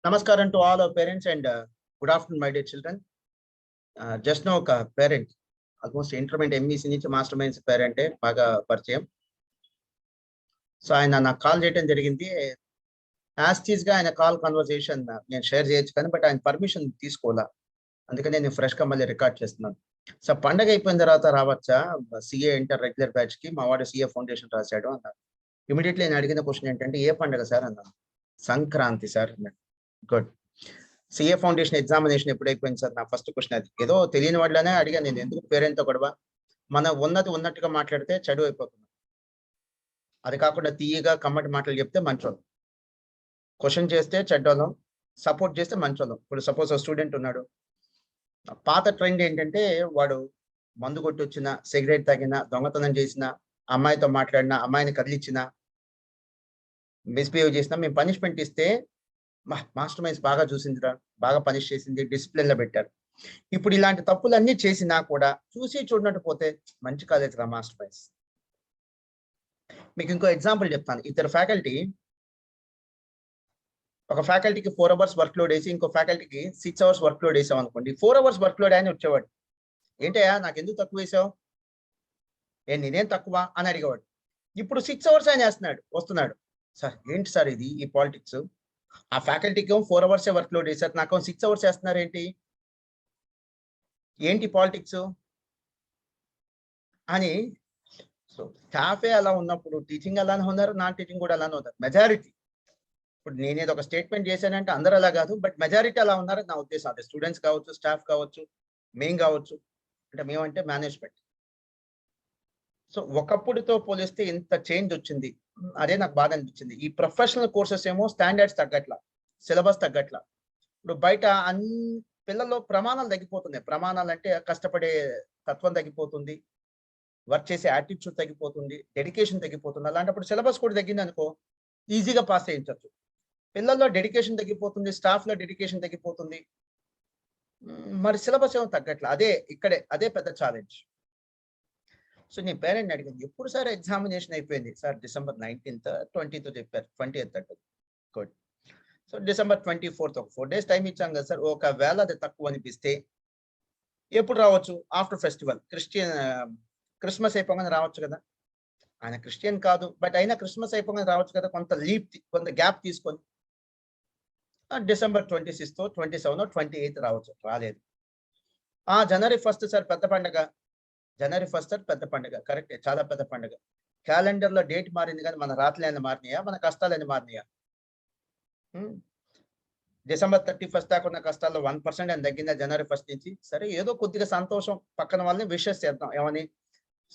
Namaskaram to all our parents and good afternoon, my dear children. Just now, parent, almost intermediate MEC నుంచి master minds పేరెంటే బాగా పరిచయం. So ఆయన నాకు call చేయడం జరిగింది. యాస్టీస్గా ఆయన కాల్ కన్వర్సేషన్ నేను షేర్ చేయొచ్చు కానీ బట్ ఆయన పర్మిషన్ తీసుకోవాలా, అందుకని నేను ఫ్రెష్గా మళ్ళీ రికార్డ్ చేస్తున్నాను. సో పండగ అయిపోయిన తర్వాత రావచ్చా సిఏ ఇంటర్ రెగ్యులర్ బ్యాచ్కి? మా వాడు సిఏ ఫౌండేషన్ రాశాడు అన్నాడు. ఇమీడియట్లీ నేను అడిగిన క్వశ్చన్ ఏంటంటే ఏ పండగ సార్ అన్నాను. సంక్రాంతి సార్ అన్నాడు. గుడ్. సిఏ ఫౌండేషన్ ఎగ్జామినేషన్ ఎప్పుడు అయిపోయింది సార్? నా ఫస్ట్ క్వశ్చన్ అది. ఏదో తెలియని వాళ్ళనే అడిగా నేను, ఎందుకు పేరెంట్తో గొడవ, మన ఉన్నట్టుగా మాట్లాడితే చెడు అయిపోతుంది. అది కాకుండా తీయగా కమ్మటి మాటలు చెప్తే మంచోళ్ళం, క్వశ్చన్ చేస్తే చెడ్డోళ్ళం, సపోర్ట్ చేస్తే మంచోళ్ళం. ఇప్పుడు సపోజ్ స్టూడెంట్ ఉన్నాడు, పాత ట్రెండ్ ఏంటంటే వాడు మందు కొట్టి వచ్చిన, సిగరెట్ తాగిన, దొంగతనం చేసిన, అమ్మాయితో మాట్లాడిన, అమ్మాయిని కదిలిచ్చిన, మిస్బిహేవ్ చేసినా మేము పనిష్మెంట్ ఇస్తే మాస్టర్ మైండ్స్ బాగా చూసిందిరా, బాగా పనిష్ చేసింది, డిసిప్లిన్ లో పెట్టారు. ఇప్పుడు ఇలాంటి తప్పులన్నీ చేసినా కూడా చూసి చూడనట్టు పోతే మంచి కాలేజ్ రా మాస్టర్ మైండ్స్. మీకు ఇంకో ఎగ్జాంపుల్ చెప్తాను. ఇద్దరు ఫ్యాకల్టీ, ఒక ఫ్యాకల్టీకి 4 hours వర్క్ లోడ్ వేసి ఇంకో ఫ్యాకల్టీకి 6 hours వర్క్ లోడ్ వేసాం అనుకోండి. 4 hours వర్క్ లోడ్ ఆయన వచ్చేవాడు, ఏంటయ్యా నాకు ఎందుకు తక్కువ వేసావు, నేనేం తక్కువ అని అడిగేవాడు. ఇప్పుడు 6 hours ఆయన వస్తున్నాడు. సార్ ఏంటి సార్ ఇది, ఈ పాలిటిక్స్? ఆ ఫ్యాకల్టీకి 4 hours వర్క్ లోడ్ వేసారు, నాకు 6 hours వేస్తున్నారు ఏంటి పాలిటిక్స్ అని. సో స్టాఫే అలా ఉన్నప్పుడు టీచింగ్ అలానే ఉన్నారు, నాన్ టీచింగ్ కూడా అలానే ఉన్నారు. మెజారిటీ, ఇప్పుడు నేనేదో ఒక స్టేట్మెంట్ చేశానంటే అందరూ అలా కాదు, బట్ మెజారిటీ అలా ఉన్నారు నా ఉద్దేశం. అదే స్టూడెంట్స్ కావచ్చు, స్టాఫ్ కావచ్చు, మేము కావచ్చు, అంటే మేమంటే మేనేజ్మెంట్. సో ఒకప్పుడుతో పోలిస్తే ఇంత చేంజ్ వచ్చింది, అదే నాకు బాధ అనిపించింది. ఈ ప్రొఫెషనల్ కోర్సెస్ ఏమో స్టాండర్డ్స్ తగ్గట్లా, సిలబస్ తగ్గట్లా. ఇప్పుడు బయట పిల్లల్లో ప్రమాణాలు తగ్గిపోతున్నాయి. ప్రమాణాలు అంటే కష్టపడే తత్వం తగ్గిపోతుంది, వర్క్ చేసే యాటిట్యూడ్ తగ్గిపోతుంది, డెడికేషన్ తగ్గిపోతుంది. అలాంటప్పుడు సిలబస్ కూడా తగ్గింది అనుకో, ఈజీగా పాస్ చేయించవచ్చు. పిల్లల్లో డెడికేషన్ తగ్గిపోతుంది, స్టాఫ్లో డెడికేషన్ తగ్గిపోతుంది, మరి సిలబస్ ఏమో తగ్గట్లా. అదే పెద్ద ఛాలెంజ్. సో నేను పేరెంట్ని అడిగాను, ఎప్పుడు సార్ ఎగ్జామినేషన్ అయిపోయింది? సార్ December 19th 20th చెప్పారు, 20th అంటే గుడ్. సో December 24th ఒక 4 days టైం ఇచ్చాం కదా సార్. ఒకవేళ అది తక్కువ అనిపిస్తే ఎప్పుడు రావచ్చు? ఆఫ్టర్ ఫెస్టివల్, క్రిస్మస్ అయిపోగానే రావచ్చు కదా. ఆయన క్రిస్టియన్ కాదు, బట్ అయినా క్రిస్మస్ అయిపోగానే రావచ్చు కదా, కొంత గ్యాప్ తీసుకొని December 26th 27th 28th రావచ్చు. రాలేదు. January 1st సార్ పెద్ద పండుగ. January 1st సార్ పెద్ద పండుగ, కరెక్టే, చాలా పెద్ద పండుగ. క్యాలెండర్లో డేట్ మారింది కానీ మన రాత్రులైనా మారినాయా, మన కష్టాలైనా మారినాయా? December 31st దాకా ఉన్న కష్టాల్లో 1% అని తగ్గిందా January 1st నుంచి? సరే, ఏదో కొద్దిగా సంతోషం, పక్కన వాళ్ళని విషెస్ చేద్దాం. ఏమని?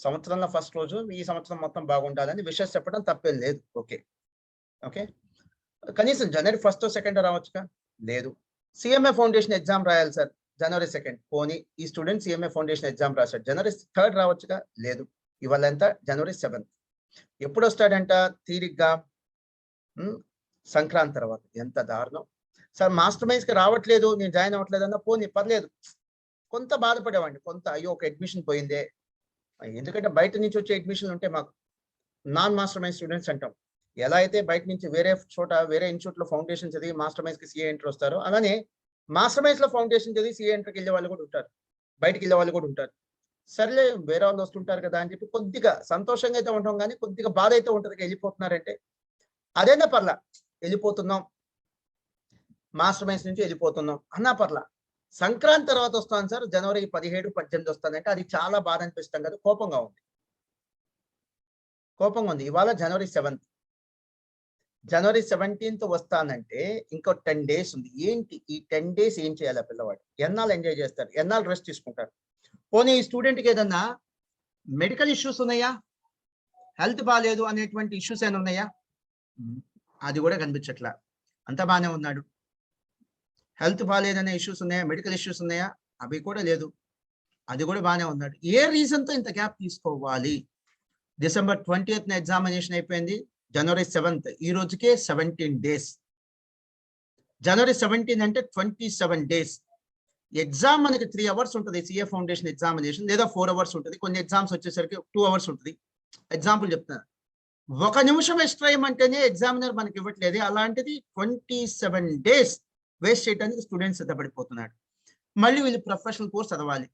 సంవత్సరంలో ఫస్ట్ రోజు, ఈ సంవత్సరం మొత్తం బాగుండాలని విషెస్ చెప్పడం తప్పేం లేదు. ఓకే, కనీసం January 1st 2nd రావచ్చుగా. లేదు. సిఎంఏ ఫౌండేషన్ ఎగ్జామ్ రాయాలి సార్ January 2nd. పోనీ ఈ స్టూడెంట్ సిఎంఏ ఫౌండేషన్ ఎగ్జామ్ రాశాడు, January 3rd రావచ్చుగా. లేదు. ఇవాళ ఎంత? January 7th. ఎప్పుడు వస్తాడంట తీరిగ్గా? సంక్రాంతి తర్వాత. ఎంత దారుణం సార్. మాస్టర్ మైండ్స్కి రావట్లేదు, నేను జాయిన్ అవ్వట్లేదు అన్న పోనీ పర్లేదు, కొంత బాధపడేవాడిని, కొంత అయ్యో ఒక అడ్మిషన్ పోయిందే. ఎందుకంటే బయట నుంచి వచ్చే అడ్మిషన్లు ఉంటే మాకు నాన్ మాస్టర్ మైండ్ స్టూడెంట్స్ అంటాం. ఎలా అయితే బయట నుంచి వేరే ఇన్స్టిట్యూట్లో ఫౌండేషన్ చదివి మాస్టర్ మైండ్స్కి సిఏ ఎంటర్ వస్తారో, అలానే మాస్టర్ మైండ్స్లో ఫౌండేషన్ చదివి సిఏ ఎంటర్కి వెళ్ళే వాళ్ళు కూడా ఉంటారు, బయటకు వెళ్ళే వాళ్ళు కూడా ఉంటారు. సర్లే వేరే వాళ్ళు వస్తుంటారు కదా అని చెప్పి కొద్దిగా సంతోషంగా అయితే ఉంటాం, కానీ కొద్దిగా బాధ అయితే ఉంటుంది. వెళ్ళిపోతున్నారంటే అదేనా పర్లా, వెళ్ళిపోతున్నాం మాస్టర్ మైండ్స్ నుంచి వెళ్ళిపోతున్నాం అన్నా పర్లా. సంక్రాంతి తర్వాత వస్తాను సార్, January 17, 18 వస్తానంటే అది చాలా బాధ అనిపిస్తాం కదా. కోపంగా ఉంది. ఇవాళ January 7th, January 17th వస్తానంటే ఇంకో 10 days ఉంది. ఏంటి ఈ 10 days ఏం చేయాలి పిల్లవాడు? ఎన్నాళ్ళు ఎంజాయ్ చేస్తారు, ఎన్నాళ్ళు రెస్ట్ తీసుకుంటారు? పోనీ ఈ స్టూడెంట్కి ఏదన్నా మెడికల్ ఇష్యూస్ ఉన్నాయా, హెల్త్ బాగాలేదు అనేటువంటి ఇష్యూస్ ఏమైనా ఉన్నాయా? అది కూడా కనిపించట్లా. అంత బాగానే ఉన్నాడు. హెల్త్ బాగాలేదనే ఇష్యూస్ ఉన్నాయా, మెడికల్ ఇష్యూస్ ఉన్నాయా? అవి కూడా లేదు. అది కూడా బాగానే ఉన్నాడు. ఏ రీజన్తో ఇంత గ్యాప్ తీసుకోవాలి? December 20th ఎగ్జామినేషన్ అయిపోయింది, January 7th, ఈ రోజుకే 17 days. January 17 అంటే 27 days. ఎగ్జామ్ మనకి 3 hours ఉంటుంది సిఏ ఫౌండేషన్ ఎగ్జామినేషన్, లేదా 4 hours ఉంటుంది. కొన్ని ఎగ్జామ్స్ వచ్చేసరికి 2 hours ఉంటుంది. ఎగ్జాంపుల్ చెప్తున్నా, 1 నిమిషం ఎక్స్ట్రా ఏమంటేనే ఎగ్జామినర్ మనకి ఇవ్వట్లేదు. అలాంటిది 27 days వేస్ట్ చేయడానికి స్టూడెంట్స్ సిద్ధపడిపోతున్నాడు. మళ్ళీ వీళ్ళు ప్రొఫెషనల్ కోర్స్ చదవాలి.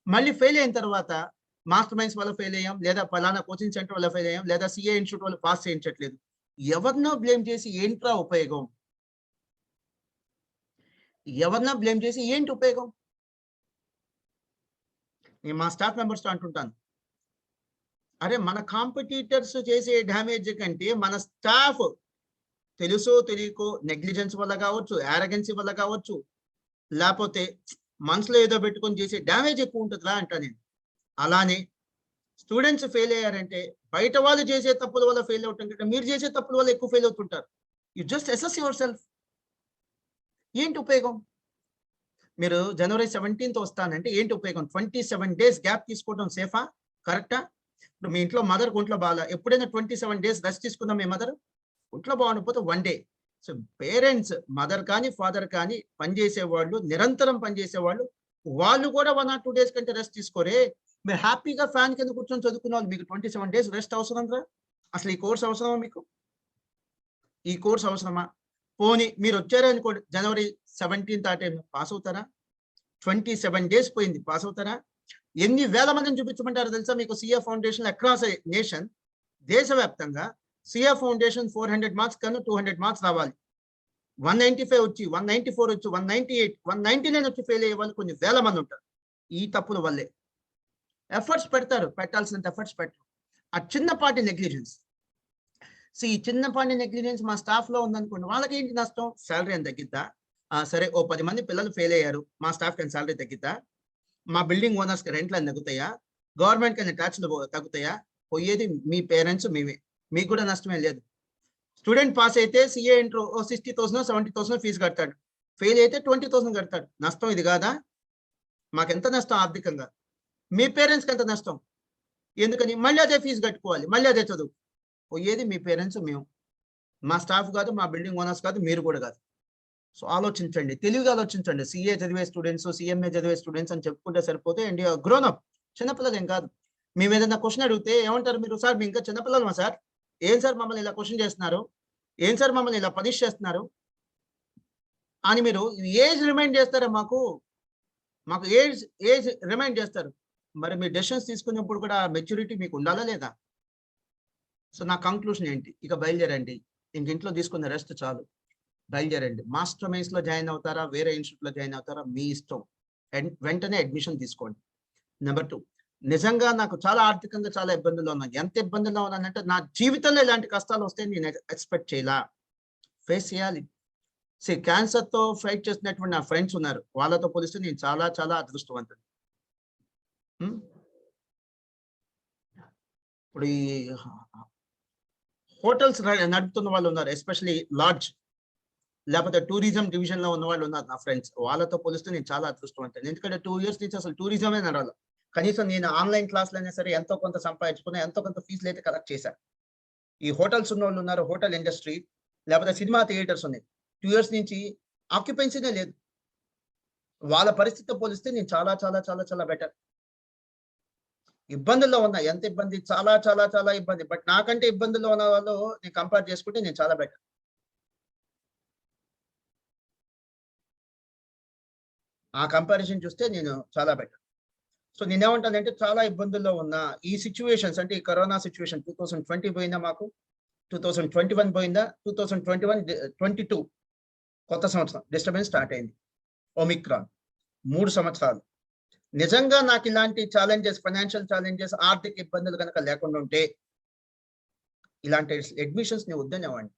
మళ్ళీ ఫెయిల్ అయిన తర్వాత మాస్టర్ మైండ్స్ వల్ల ఫెయిల్ అయ్యాం, లేదా పలానా కోచింగ్ సెంటర్ వల్ల ఫెయిల్ అయ్యాం, లేదా సిఏ ఇన్స్టిట్యూట్ వల్ల పాస్ చేయించట్లేదు. ఎవరినో బ్లేమ్ చేసి ఏంట్రా ఉపయోగం? ఎవరినో బ్లేమ్ చేసి ఏంటి ఉపయోగం? నేను మా స్టాఫ్ మెంబర్స్తో అంటుంటాను, అరే మన కాంపిటీటర్స్ చేసే డ్యామేజ్ కంటే మన స్టాఫ్ తెలుసో తెలియకో నెగ్లిజెన్స్ వల్ల కావచ్చు, యారగెన్సీ వల్ల కావచ్చు, లేకపోతే మనసులో ఏదో పెట్టుకొని చేసే డ్యామేజ్ ఎక్కువ ఉంటుందిరా అంటా నేను. అలానే స్టూడెంట్స్ ఫెయిల్ అయ్యారంటే బయట వాళ్ళు చేసే తప్పుల వల్ల ఫెయిల్ అవటం కంటే మీరు చేసే తప్పుల వల్ల ఎక్కువ ఫెయిల్ అవుతుంటారు. You just assess your self. ఏంటి ఉపయోగం? మీరు జనవరి 17th వస్తానంటే ఏంటి ఉపయోగం? 27 days గ్యాప్ తీసుకోవడం సేఫా? కరెక్టా? ఇప్పుడు మీ ఇంట్లో మదర్ ఒంట్లో బాగా, ఎప్పుడైనా 27 days రెస్ట్ తీసుకుందాం మీ మదర్? ఒంట్లో బాగుండకపోతే 1 day. సో పేరెంట్స్, మదర్ కానీ ఫాదర్ కానీ పనిచేసేవాళ్ళు, నిరంతరం పనిచేసేవాళ్ళు, వాళ్ళు కూడా 1 or 2 days కంటే రెస్ట్ తీసుకోరే. మీరు హ్యాపీగా ఫ్యాన్ కింద కూర్చొని చదువుకున్న వాళ్ళు మీకు 27 days రెస్ట్ అవసరం రా? అసలు ఈ కోర్స్ అవసరమా మీకు? ఈ కోర్స్ అవసరమా? పోనీ మీరు వచ్చారనుకోండి జనవరి 17th ఆ టైం, పాస్ అవుతారా? 27 days పోయింది, పాస్ అవుతారా? ఎన్ని వేల మందిని చూపించమంటారు తెలుసా మీకు? సిఏ ఫౌండేషన్ అక్రాస్ నేషన్, దేశవ్యాప్తంగా సిఏ ఫౌండేషన్ 400 మార్క్స్ కన్నా 200 మార్క్స్ రావాలి. 195 వచ్చి, 194 వచ్చి, 198, 199 వచ్చి ఫెయిల్ అయ్యే వాళ్ళు కొన్ని వేల మంది ఉంటారు. ఈ తప్పుల వల్లే. ఎఫర్ట్స్ పెడతారు, పెట్టాల్సినంత ఎఫర్ట్స్ పెట్టరు. ఆ చిన్నపాటి నెగ్లిజెన్స్, ఈ చిన్నపాటి నెగ్లిజెన్స్ మా స్టాఫ్ లో ఉందనుకోండి, వాళ్ళకి ఏంటి నష్టం? శాలరీ అని తగ్గిద్దా? సరే, ఓ 10 మంది పిల్లలు ఫెయిల్ అయ్యారు, మా స్టాఫ్ కి శాలరీ తగ్గిద్దా? మా బిల్డింగ్ ఓనర్స్ కి రెంట్లు అని తగ్గుతాయా? గవర్నమెంట్ కి ట్యాక్స్లు తగ్గుతాయా? పోయేది మీ పేరెంట్స్, మేమే. మీకు కూడా నష్టమే లేదు. స్టూడెంట్ పాస్ అయితే సిఏ ఇంట్రో 60,000 70,000 ఫీజు కడతాడు, ఫెయిల్ అయితే 20,000 కడతాడు. నష్టం ఇది కాదా? మాకెంత నష్టం ఆర్థికంగా? మీ పేరెంట్స్కి ఎంత నష్టం? ఎందుకని? మళ్ళీ అదే ఫీజు కట్టుకోవాలి, మళ్ళీ అదే చదువు. పోయేది మీ పేరెంట్స్, మేము. మా స్టాఫ్ కాదు, మా బిల్డింగ్ ఓనర్స్ కాదు, మీరు కూడా కాదు. సో ఆలోచించండి, తెలివిగా ఆలోచించండి. సిఏ చదివే స్టూడెంట్స్, సిఎంఏ చదివే స్టూడెంట్స్ అని చెప్పుకుంటే సరిపోతే, అండ్ గ్రోన్ అప్, చిన్నపిల్లలు ఏం కాదు. మేము ఏదైనా క్వశ్చన్ అడిగితే ఏమంటారు మీరు? సార్ మీ ఇంకా చిన్నపిల్లలమా సార్? ఏం సార్ మమ్మల్ని ఇలా క్వశ్చన్ చేస్తున్నారు? ఏం సార్ మమ్మల్ని ఇలా పనిష్ చేస్తున్నారు అని మీరు ఏజ్ రిమైండ్ చేస్తారా? మాకు ఏజ్ రిమైండ్ చేస్తారు. మరి మీ డెసిషన్స్ తీసుకున్నప్పుడు కూడా మెచ్యూరిటీ మీకు ఉండాలా లేదా? సో నా కంక్లూషన్ ఏంటి? ఇక బయలుదేరండి. ఇంక ఇంట్లో తీసుకున్న రెస్ట్ చాలు, బయలుదేరండి. మాస్టర్ మైండ్స్ లో జాయిన్ అవుతారా, వేరే ఇన్స్టిట్యూట్ లో జాయిన్ అవుతారా, మీ ఇష్టం. వెంటనే అడ్మిషన్ తీసుకోండి. నెంబర్ 2, నిజంగా నాకు చాలా ఆర్థికంగా చాలా ఇబ్బందుల్లో ఉన్నాను. ఎంత ఇబ్బందుల్లో ఉన్నానంటే, నా జీవితంలో ఇలాంటి కష్టాలు వస్తాయి నేను ఎక్స్పెక్ట్ చేయాల. ఫేస్ చేయాలి. క్యాన్సర్ తో ఫైట్ చేస్తున్నటువంటి నా ఫ్రెండ్స్ ఉన్నారు, వాళ్ళతో పోలిస్తే నేను చాలా చాలా అదృష్టవంతుడు. ఇప్పుడు ఈ హోటల్స్ నడుపుతున్న వాళ్ళు ఉన్నారు, ఎస్పెషల్లీ లాడ్జ్, లేకపోతే టూరిజం డివిజన్ లో ఉన్న వాళ్ళు ఉన్నారు నా ఫ్రెండ్స్, వాళ్ళతో పోలిస్తే నేను చాలా అదృష్టవంతుడు. ఎందుకంటే 2 years నుంచి అసలు టూరిజమే నడవాలి. కనీసం నేను ఆన్లైన్ క్లాసులు అయినా సరే ఎంతో కొంత సంపాదించుకున్నా, ఎంతో కొంత ఫీజులు అయితే కలెక్ట్ చేశాను. ఈ హోటల్స్ ఉన్న వాళ్ళు ఉన్నారు, హోటల్ ఇండస్ట్రీ, లేకపోతే సినిమా థియేటర్స్ ఉన్నాయి, 2 years నుంచి ఆక్యుపెన్సీనే లేదు. వాళ్ళ పరిస్థితితో పోలిస్తే నేను చాలా చాలా చాలా చాలా బెటర్. ఇబ్బందుల్లో ఉన్నా, ఎంత ఇబ్బంది? చాలా చాలా చాలా ఇబ్బంది. బట్ నాకంటే ఇబ్బందుల్లో ఉన్న వాళ్ళు నేను కంపేర్ చేసుకుంటే నేను చాలా బెటర్. ఆ కంపారిజన్ చూస్తే నేను చాలా బెటర్. సో నేనేమంటానంటే, చాలా ఇబ్బందుల్లో ఉన్నా ఈ సిచ్యువేషన్స్, అంటే ఈ కరోనా సిచ్యువేషన్ 2020 పోయిందా మాకు, 2021 పోయిందా, 2022 కొత్త సంవత్సరం డిస్టర్బెన్స్ స్టార్ట్ అయింది, ఒమిక్రాన్. 3 సంవత్సరాలు. నిజంగా నాకు ఇలాంటి ఛాలెంజెస్, ఫైనాన్షియల్ ఛాలెంజెస్, ఆర్థిక ఇబ్బందులు కనుక లేకుండా ఉంటే ఇలాంటి అడ్మిషన్స్ నేను వద్దనేవాడిని.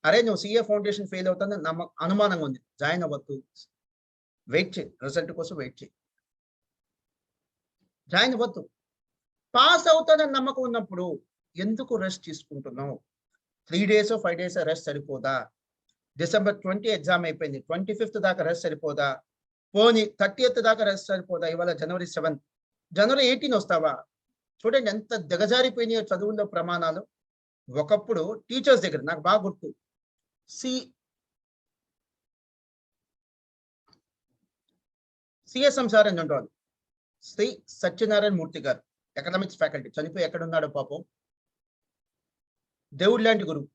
అరే నువ్వు సిఏ ఫౌండేషన్ ఫెయిల్ అవుతుందని అనుమానంగా ఉంది, జాయిన్ అవ్వద్దు, వెయిట్ చేయి, రిజల్ట్ కోసం వెయిట్ చేయి, జాయిన్ అవ్వద్దు. పాస్ అవుతానని నమ్మకం ఉన్నప్పుడు ఎందుకు రెస్ట్ తీసుకుంటున్నావు? 3 days 5 days రెస్ట్ సరిపోదా? December 20 ఎగ్జామ్ అయిపోయింది, 25th దాకా రెస్ట్ సరిపోదా? పోనీ 30th దాకా రెస్ట్ సరిపోదా? ఇవాళ January 7th, January 18 వస్తావా? చూడండి ఎంత దిగజారిపోయినాయో చదువుల్లో ప్రమాణాలు. ఒకప్పుడు టీచర్స్ దగ్గర నాకు బాగా గుర్తు, సిఎస్ఎం సార్ అని ఉండేవాళ్ళు, శ్రీ సత్యనారాయణ మూర్తి గారు, ఎకనామిక్స్ ఫ్యాకల్టీ, చనిపోయి ఎక్కడున్నాడో పాపం, దేవుడు లాంటి గురువు.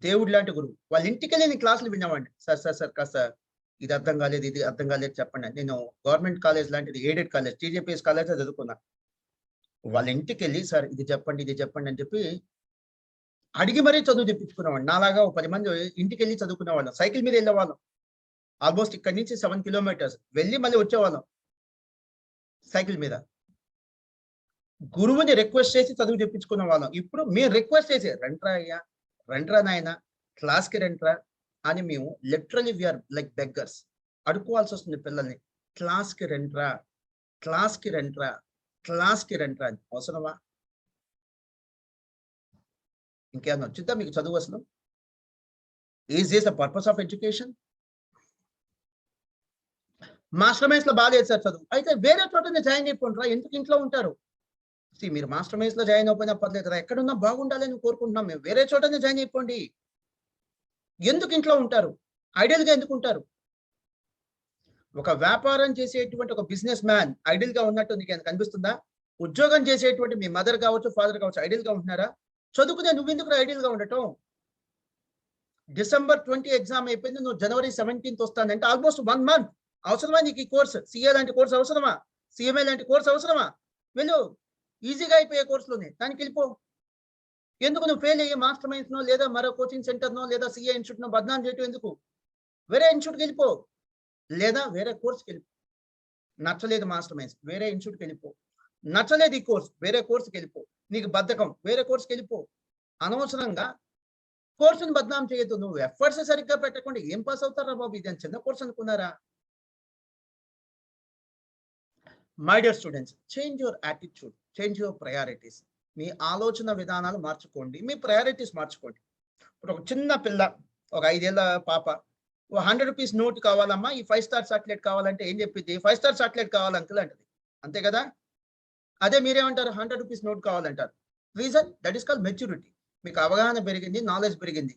దేవుడు లాంటి గురువు. వాళ్ళ ఇంటికి వెళ్ళి నేను క్లాసులు వినేవాడిని. సార్ కాస్త ఇది అర్థం కాలేదు, ఇది అర్థం కాలేదు చెప్పండి. నేను గవర్నమెంట్ కాలేజ్ లాంటిది ఎయిడెడ్ కాలేజ్, టీజేపీఎస్ కాలేజ్ చదువుకున్నా. వాళ్ళ ఇంటికి వెళ్ళి సార్ ఇది చెప్పండి అని చెప్పి అడిగి మరీ చదువు తెప్పించుకునేవాడిని. నాలాగా 10 మంది ఇంటికి వెళ్ళి చదువుకునేవాళ్ళం. సైకిల్ మీద వెళ్ళేవాళ్ళం. ఆల్మోస్ట్ ఇక్కడి నుంచి 7 కిలోమీటర్స్ వెళ్ళి మళ్ళీ వచ్చేవాళ్ళం సైకిల్ మీద. గురువుని రిక్వెస్ట్ చేసి చదువు తెప్పించుకునే వాళ్ళం. ఇప్పుడు మేము రిక్వెస్ట్ చేసి రండ్రా అయ్యా, రండ్రా నాయన, క్లాస్కి రండ్రా అని మేము లిటరలీ వీఆర్ లైక్ బెగ్గర్స్. అడుక్కోవాల్సి వస్తుంది పిల్లల్ని. క్లాస్కి రండ్రా, క్లాస్కి రండ్రా, క్లాస్కి రండ్రా అని. అవసరమా? ఇంకేమన్నా వచ్చిందా మీకు చదువు అసలు? Is this the purpose of education? Master minds లో బాగాలేదు సార్ చదువు, అయితే వేరే చోటనే జాయిన్ అయిపోండిరా, ఎందుకు ఇంట్లో ఉంటారు? మీరు మాస్టర్ మైన్స్ లో జాయిన్ అయిపోయినా పర్లేదు, ఎక్కడున్నా బాగుండాలని కోరుకుంటున్నాం మేము. వేరే చోటనే జాయిన్ అయిపోండి. ఎందుకు ఇంట్లో ఉంటారు? ఐడియల్ గా ఎందుకు ఉంటారు? ఒక వ్యాపారం చేసేటువంటి ఒక బిజినెస్ మ్యాన్ ఐడియల్ గా ఉన్నట్టు నీకు కనిపిస్తుందా? ఉద్యోగం చేసేటువంటి మీ మదర్ కావచ్చు, ఫాదర్ కావచ్చు ఐడియల్ గా ఉంటున్నారా? చదువుకునే నువ్వెందుకు ఐడియల్ గా ఉండటం? December 20 ఎగ్జామ్ అయిపోయింది, నువ్వు January 17th వస్తానంటే ఆల్మోస్ట్ 1 month. అవసరమా నీకు ఈ కోర్స్? సిఏ లాంటి కోర్స్ అవసరమా? సిఎంఏ లాంటి కోర్స్ అవసరమా? వెళ్ళు, ఈజీగా అయిపోయే కోర్సులోనే దానికి వెళ్ళిపో. ఎందుకు నువ్వు ఫెయిల్ అయ్యే మాస్టర్ మైన్స్ నో లేదా మరో కోచింగ్ సెంటర్ నో లేదా సిఏ ఇన్స్టిట్యూట్ నో బద్నాం చేయటం ఎందుకు? వేరే ఇన్స్టిట్యూట్కి వెళ్ళిపో, లేదా వేరే కోర్స్కి వెళ్ళిపో. నచ్చలేదు మాస్టర్ మైన్స్, వేరే ఇన్స్టిట్యూట్కి వెళ్ళిపో. నచ్చలేదు ఈ కోర్స్, వేరే కోర్స్కి వెళ్ళిపో. నీకు బద్ధకం, వేరే కోర్స్కి వెళ్ళిపో. అనవసరంగా కోర్సును బద్నాం చేయొద్దు. నువ్వు ఎఫర్ట్స్ సరిగ్గా పెట్టకుండా ఏం పాస్ అవుతారా బాబు? ఇది చిన్న కోర్స్ అనుకున్నారా? My dear students, change your attitude, change your priorities. మీ ఆలోచన విధానాలు మార్చుకోండి, మీ ప్రయారిటీస్ మార్చుకోండి. ఇప్పుడు ఒక చిన్న పిల్ల, ఒక 5 ఏళ్ల పాప 100 రూపీస్ నోట్ కావాలమ్మా, ఈ 5 స్టార్ చాక్లెట్ కావాలంటే ఏం చెప్పింది? 5 స్టార్ చాక్లెట్ కావాలి అంకుల్ అంటది. అంతే కదా? అదే మీరేమంటారు? 100 రూపీస్ నోట్ కావాలంటారు. Reason that is called maturity. మీకు అవగాహన పెరిగింది, నాలెడ్జ్ పెరిగింది.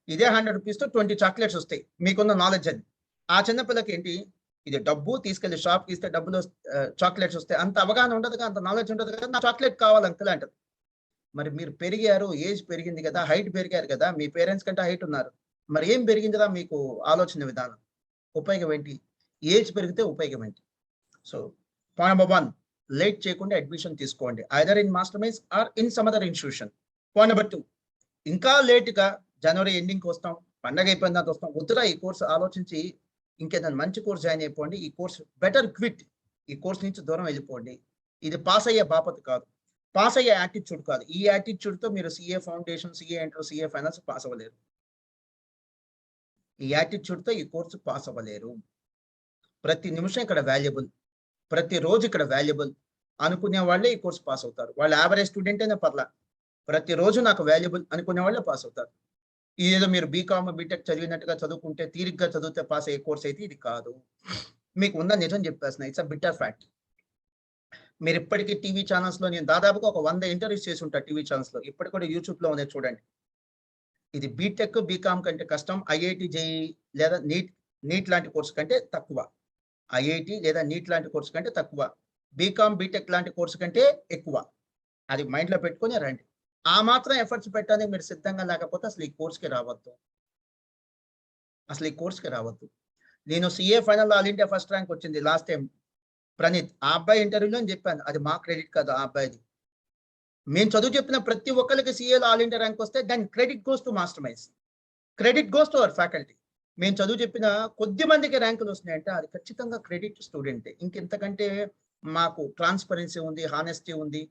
ఇదే 100 రూపీస్ తో 20 చాక్లెట్స్ వస్తాయి, మీకున్న నాలెడ్జ్ అది. ఆ చిన్నపిల్లకి ఏంటి? ఇది డబ్బు, తీసుకెళ్లి షాప్కి ఇస్తే డబ్బులు చాక్లెట్స్ వస్తాయి. అంత అవగాహన ఉండదు కదా, అంత నాలెడ్జ్ ఉండదు కదా. నా చాక్లెట్ కావాలి అంకుల్ అంటది. మరి మీరు పెరిగారు, ఏజ్ పెరిగింది కదా, హైట్ పెరిగారు కదా, మీ పేరెంట్స్ కంటే హైట్ ఉన్నారు. మరి ఏం పెరిగిందిరా మీకు ఆలోచన విధానం? ఉపయోగం ఏంటి? ఏజ్ పెరిగితే ఉపయోగం ఏంటి? సో పాయింట్ నెంబర్ 1, లేట్ చేయకుండా అడ్మిషన్ తీసుకోండి, either in master minds or in some other institution. Point number 2, ఇంకా లేట్గా జనవరి ఎండింగ్కి వస్తాం, పండగ అయిపోయిన తర్వాత వస్తాం, వద్దురా ఈ కోర్సు ఆలోచించి ఇంకేదైనా మంచి కోర్స్ జాయిన్ అయిపోండి. ఈ కోర్స్ బెటర్ క్విట్, ఈ కోర్స్ నుంచి దూరం వెళ్ళిపోండి. ఇది పాస్ అయ్యే బాపత్ కాదు, పాస్ అయ్యే యాటిట్యూడ్ కాదు. ఈ యాటిట్యూడ్ తో మీరు CA foundation, CA inter, CA finance pass అవ్వలేరు. ఈ యాటిట్యూడ్ తో ఈ కోర్సు పాస్ అవ్వలేరు. ప్రతి నిమిషం ఇక్కడ వాల్యుబుల్, ప్రతి రోజు ఇక్కడ వాల్యుబుల్ అనుకునే వాళ్ళే ఈ కోర్సు పాస్ అవుతారు. వాళ్ళు యావరేజ్ స్టూడెంట్ అయినా పర్లా, ప్రతిరోజు నాకు వాల్యుబుల్ అనుకునే వాళ్ళే పాస్ అవుతారు. ఏదో మీరు బీకామ్, బీటెక్ చదివినట్టుగా చదువుకుంటే, తీరిగ్గా చదివితే పాస్ అయ్యే కోర్స్ అయితే ఇది కాదు. మీకు ఉన్న నిజం చెప్పేస్తున్నా, ఇట్స్ అ బిటర్ ఫ్యాక్ట్. మీరు ఇప్పటికీ టీవీ ఛానల్స్ లో, నేను దాదాపుగా ఒక 100 ఇంటర్వ్యూస్ చేసి ఉంటా టీవీ ఛానల్స్ లో, ఇప్పటికి కూడా యూట్యూబ్ లో ఉన్నాయి చూడండి. ఇది బీటెక్, బీకామ్ కంటే కష్టం, ఐఐటి, జేఈ లేదా నీట్ లాంటి కోర్సు కంటే తక్కువ. ఐఐటి లేదా నీట్ లాంటి కోర్సు కంటే తక్కువ, బీకామ్, బీటెక్ లాంటి కోర్సు కంటే ఎక్కువ. అది మైండ్ లో పెట్టుకొని రండి. ఆ మాత్రం ఎఫర్ట్స్ పెట్టడానికి మీరు సిద్ధంగా లేకపోతే అసలు ఈ కోర్స్కి రావద్దు, అసలు ఈ కోర్స్కి రావద్దు. నేను CA final all India first rank వచ్చింది లాస్ట్ టైం ప్రణీత్. ఆ అబ్బాయి ఇంటర్వ్యూలో చెప్పాను, అది మా క్రెడిట్ కాదు, ఆ అబ్బాయిది. మేము చదువు చెప్పిన ప్రతి ఒక్కరికి సిఏలో ఆల్ ఇండియా ర్యాంక్ వస్తే దాని credit goes to master minds, credit goes to our faculty. మేము చదువు చెప్పిన కొద్ది మందికి ర్యాంకులు వస్తున్నాయంటే అది ఖచ్చితంగా క్రెడిట్ స్టూడెంటే. ఇంకెంతకంటే మాకు ట్రాన్స్పరెన్సీ ఉంది, హానెస్టీ ఉంది,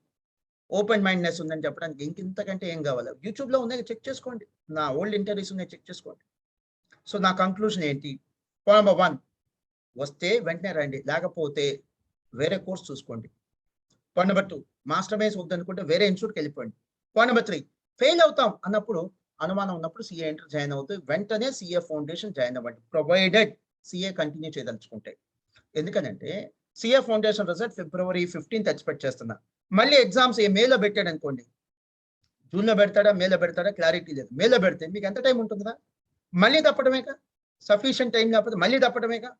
ఓపెన్ మైండ్నెస్ ఉందని చెప్పడానికి ఇంకెంతకంటే ఏం కావాలి? యూట్యూబ్ లో ఉన్నాయి, చెక్ చేసుకోండి. నా ఓల్డ్ ఇంటర్వ్యూస్ ఉన్నాయి, చెక్ చేసుకోండి. సో నా కంక్లూజన్ ఏంటి? పాయింట్ నెంబర్ 1, వస్తే వెంటనే రండి, లేకపోతే వేరే కోర్స్ చూసుకోండి. పాయింట్ నెంబర్ 2, మాస్టర్ మైన్స్ వద్దనుకుంటే వేరే ఇన్స్టిట్యూట్కి వెళ్ళిపోండి. పాయింట్ నెంబర్ 3, ఫెయిల్ అవుతాం అన్నప్పుడు, అనుమానం ఉన్నప్పుడు సిఏ ఇంటర్ జాయిన్ అవుతుంది, వెంటనే సిఏ ఫౌండేషన్ జాయిన్ అవ్వండి, ప్రొవైడెడ్ సిఏ కంటిన్యూ చేయదలుచుకుంటే. ఎందుకనంటే CA foundation result February 15th expect చేస్తున్నా. మళ్ళీ ఎగ్జామ్స్ మేలో పెట్టాడు అనుకోండి, జూన్లో పెడతాడా, మేలో పెడతాడా క్లారిటీ లేదు. మేలో పెడితే మీకు ఎంత టైం ఉంటుందా? మళ్ళీ తప్పడమేగా, సఫిషియంట్ టైం లేకపోతే మళ్ళీ తప్పడమేగా.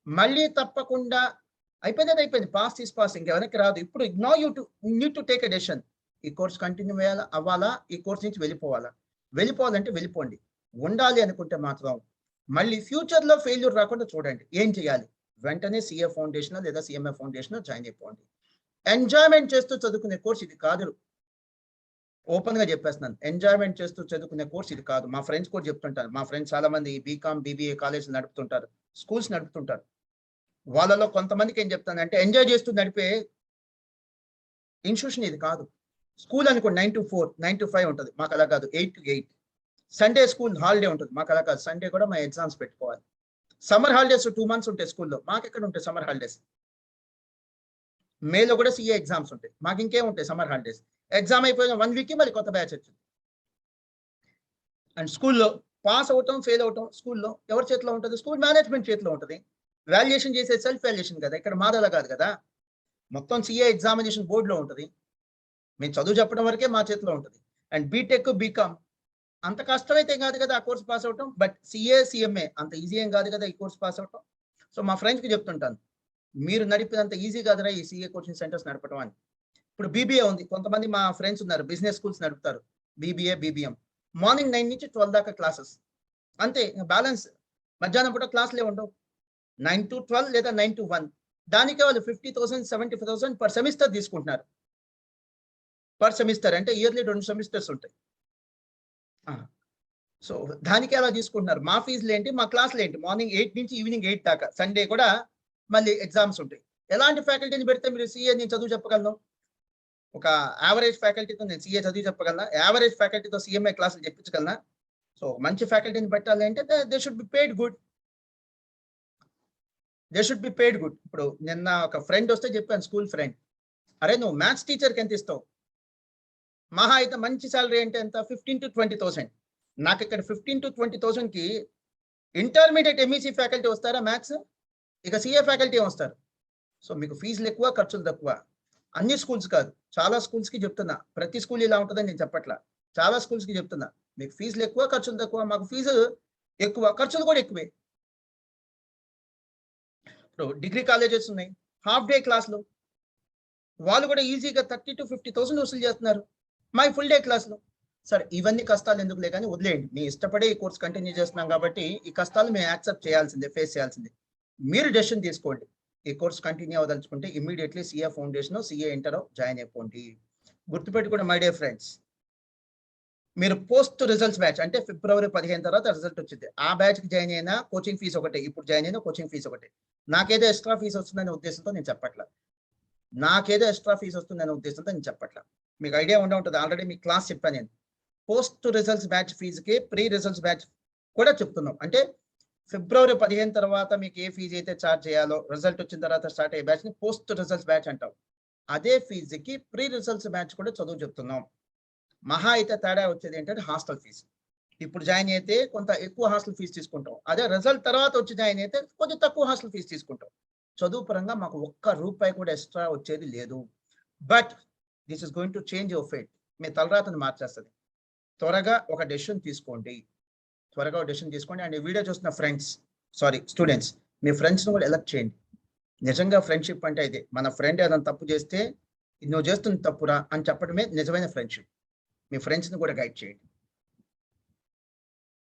మళ్ళీ తప్పకుండా అయిపోయింది, పాస్ తీసి పాస్, ఇంకెవరికి రాదు. ఇప్పుడు now you need to take a decision. ఈ కోర్స్ కంటిన్యూ అవ్వాలా, ఈ కోర్స్ నుంచి వెళ్ళిపోవాలా? వెళ్ళిపోవాలంటే వెళ్ళిపోండి. ఉండాలి అనుకుంటే మాత్రం మళ్ళీ ఫ్యూచర్‌లో ఫెయిల్యూర్ రాకుండా చూడండి. ఏం చేయాలి? వెంటనే సీఏ ఫౌండేషనో లేదా సీఎంఏ ఫౌండేషనో జాయిన్ అయిపోండి. ఎంజాయ్‌మెంట్ చేస్తూ చదువుకునే కోర్స్ ఇది కాదు. ఓపెన్‌గా చెప్పేస్తున్నాను. ఎంజాయ్‌మెంట్ చేస్తూ చదువుకునే కోర్స్ ఇది కాదు. మా ఫ్రెండ్స్ కూడా చెప్తుంటారు. మా ఫ్రెండ్స్ చాలా మంది బీకామ్, బీబీఏ కాలేజ్‌లు నడుపుతుంటారు. స్కూల్స్ నడుపుతుంటారు. వాళ్ళలో కొంతమందికి ఏం చెప్తానంటే ఎంజాయ్ చేస్తూ నడిపే ఇన్‌స్టిట్యూషన్ ఇది కాదు. స్కూల్ అనుకోండి 9-4, 9-5 ఉంటది. మాకు అలా కాదు 8-8. సండే స్కూల్ హాలిడే ఉంటుంది. మాకు అలా కాదు. సండే కూడా మా ఎగ్జామ్స్ పెట్టుకోవాలి. సమ్మర్ హాలిడేస్ 2 మంత్స్ ఉంటాయి స్కూల్‌లో. మాకెక్కడ ఉంటాయి సమ్మర్ హాలిడేస్? మేలో కూడా సీఏ ఎగ్జామ్స్ ఉంటాయి. మాకు ఇంకేం ఉంటాయి సమ్మర్ హాలిడేస్. ఎగ్జామ్ అయిపోయిన 1 వీక్‌కి మళ్ళీ కొత్త బ్యాచ్ వచ్చింది. అండ్ స్కూల్‌లో పాస్ అవ్వటం, ఫెయిల్ అవ్వటం స్కూల్‌లో ఎవరి చేతిలో ఉంటది? స్కూల్ మేనేజ్మెంట్ చేతిలో ఉంటది. వాల్యుయేషన్ చేసేది సెల్ఫ్ వాల్యుయేషన్ కదా! ఇక్కడ మాదలా కాదు కదా! మొత్తం సీఏ ఎగ్జామినేషన్ బోర్డ్‌లో ఉంటది. మేము చదువు చెప్పడం వరకే మా చేతిలో ఉంటది. అండ్ బీటెక్, బీకామ్ అంత కష్టమైతే కాదు కదా ఆ కోర్స్ పాస్ అవ్వటం. బట్ సీఏ, సీఎంఏ అంత ఈజీ ఏం కాదు కదా ఈ కోర్స్ పాస్ అవ్వటం. సో మా ఫ్రెండ్స్‌కి చెప్తుంటాను. మీరు నడిపినంత ఈజీ కాదురా ఈ సీఏ కోచింగ్ సెంటర్స్ నడపడం అని. ఇప్పుడు బీబీఏ ఉంది. కొంతమంది మా ఫ్రెండ్స్ ఉన్నారు. బిజినెస్ స్కూల్స్ నడుపుతారు. BBA, BBM. మార్నింగ్ 9 నుంచి 12 దాకా క్లాసెస్. అంతే బ్యాలెన్స్. మధ్యాహ్నం పూట క్లాసులే ఉండవు. 9-12 లేదా 9-1. దానికే వాళ్ళు 50,000, 75,000 పర్ సెమిస్టర్ తీసుకుంటున్నారు. పర్ సెమిస్టర్ అంటే ఇయర్లీ 2 సెమిస్టర్స్ ఉంటాయి. సో దానికే అలా తీసుకుంటున్నారు. మా ఫీజులేంటి, మా క్లాసులేంటి మార్నింగ్ 8 నుంచి ఈవినింగ్ 8 దాకా. సండే కూడా మళ్ళీ ఎగ్జామ్స్ ఉంటాయి. ఎలాంటి ఫ్యాకల్టీని పెడితే మీరు సీఏ నేను చదువు చెప్పగలను? ఒక యావరేజ్ ఫ్యాకల్టీతో నేను సీఏ చదివి చెప్పగలనా? యావరేజ్ ఫ్యాకల్టీతో సీఎంఏ క్లాసులు చెప్పించగలనా? సో మంచి ఫ్యాకల్టీని పెట్టాలి అంటే they should be paid good. They should be paid good. ఇప్పుడు నిన్న ఒక ఫ్రెండ్ వస్తే చెప్పాను, స్కూల్ ఫ్రెండ్. అరే నువ్వు మ్యాథ్స్ టీచర్‌కి ఎంత ఇస్తావు? మహా అయితే మంచి సాలరీ అంటే ఎంత? 15,000-20,000. నాకు ఇక్కడ 15,000-20,000కి ఇంటర్మీడియేట్ ఎంఈసీ ఫ్యాకల్టీ వస్తారా మ్యాథ్స్? ఇక సీఏ ఫ్యాకల్టీ వస్తారు. సో మీకు ఫీజులు ఎక్కువ, ఖర్చులు తక్కువ. అన్ని స్కూల్స్ కాదు, చాలా స్కూల్స్‌కి చెప్తున్నా. ప్రతి స్కూల్ ఇలా ఉంటదని నేను చెప్పట్లా. చాలా స్కూల్స్‌కి చెప్తున్నా. మీకు ఫీజులు ఎక్కువ, ఖర్చులు తక్కువ. మాకు ఫీజు ఎక్కువ, ఖర్చులు కూడా ఎక్కువే. ఇప్పుడు డిగ్రీ కాలేజెస్ ఉన్నాయి. హాఫ్ డే క్లాసులు. వాళ్ళు కూడా ఈజీగా 30,000-50,000 వసూలు చేస్తున్నారు. మాయి ఫుల్ డే క్లాసులు. సరే ఇవన్నీ కష్టాలు ఎందుకులే కానీ వదిలేయండి. మీ ఇష్టపడే ఈ కోర్స్ కంటిన్యూ చేస్తున్నాం కాబట్టి ఈ కష్టాలు మేము యాక్సెప్ట్ చేయాల్సిందే, ఫేస్ చేయాల్సిందే. మీరు డెసిషన్ తీసుకోండి. ఈ కోర్స్ కంటిన్యూ అవ్వదలుచుకుంటే immediately CA foundation, CA inter join అయిపోండి. గుర్తుపెట్టుకోండి మై డియర్ ఫ్రెండ్స్. మీరు పోస్ట్ రిజల్ట్స్ బ్యాచ్ అంటే ఫిబ్రవరి 15 తర్వాత రిజల్ట్ వచ్చింది. ఆ బ్యాచ్‌కి జాయిన్ అయినా కోచింగ్ ఫీస్ ఒకటే. ఇప్పుడు జాయిన్ అయినా కోచింగ్ ఫీస్ ఒకటే. నాకేదో ఎక్స్‌ట్రా ఫీస్ వస్తుందనే ఉద్దేశంతో నేను చెప్పట్లా. నాకేదో ఎక్స్‌ట్రా ఫీస్ వస్తుందనే ఉద్దేశంతో నేను చెప్పట్లా. మీకు ఐడియా ఉండే ఉంటది. ఆల్రెడీ మీకు క్లాస్ చెప్పాను నేను. పోస్ట్ రిజల్ట్స్ బ్యాచ్ ఫీజుకి ప్రీ రిజల్ట్స్ బ్యాచ్ కూడా చెప్తున్నాం. అంటే ఫిబ్రవరి 15 తర్వాత మీకు ఏ ఫీజు అయితే చార్జ్ చేయాలో రిజల్ట్ వచ్చిన తర్వాత స్టార్ట్ అయ్యే బ్యాచ్‌ని పోస్ట్ రిజల్ట్స్ బ్యాచ్ అంటాం. అదే ఫీజుకి ప్రీ రిజల్ట్స్ బ్యాచ్ కూడా చదువు చెప్తున్నాం. మహా అయితే తేడా వచ్చేది ఏంటంటే హాస్టల్ ఫీజు. ఇప్పుడు జాయిన్ అయితే కొంత ఎక్కువ హాస్టల్ ఫీజు తీసుకుంటాం. అదే రిజల్ట్ తర్వాత వచ్చి జాయిన్ అయితే కొంచెం తక్కువ హాస్టల్ ఫీజు తీసుకుంటాం. చదువు పరంగా మాకు ఒక్క రూపాయి కూడా ఎక్స్ట్రా వచ్చేది లేదు. But this is going to change your fate. మీ తలరాతను మార్చేస్తది. త్వరగా ఒక డెసిషన్ తీసుకోండి. త్వరగా ఒక డెసిషన్ తీసుకోండి. అండ్ ఈ వీడియో చూస్తున్న స్టూడెంట్స్ మీ ఫ్రెండ్స్‌ని కూడా ఎలక్ట్ చేయండి. నిజంగా ఫ్రెండ్‌షిప్ అంటే ఇదే. మన ఫ్రెండ్ ఏదైనా తప్పు చేస్తే, "నువ్వు చేస్తుంది తప్పురా" అని చెప్పడమే నిజమైన ఫ్రెండ్‌షిప్. మీ ఫ్రెండ్స్‌ని కూడా గైడ్ చేయండి.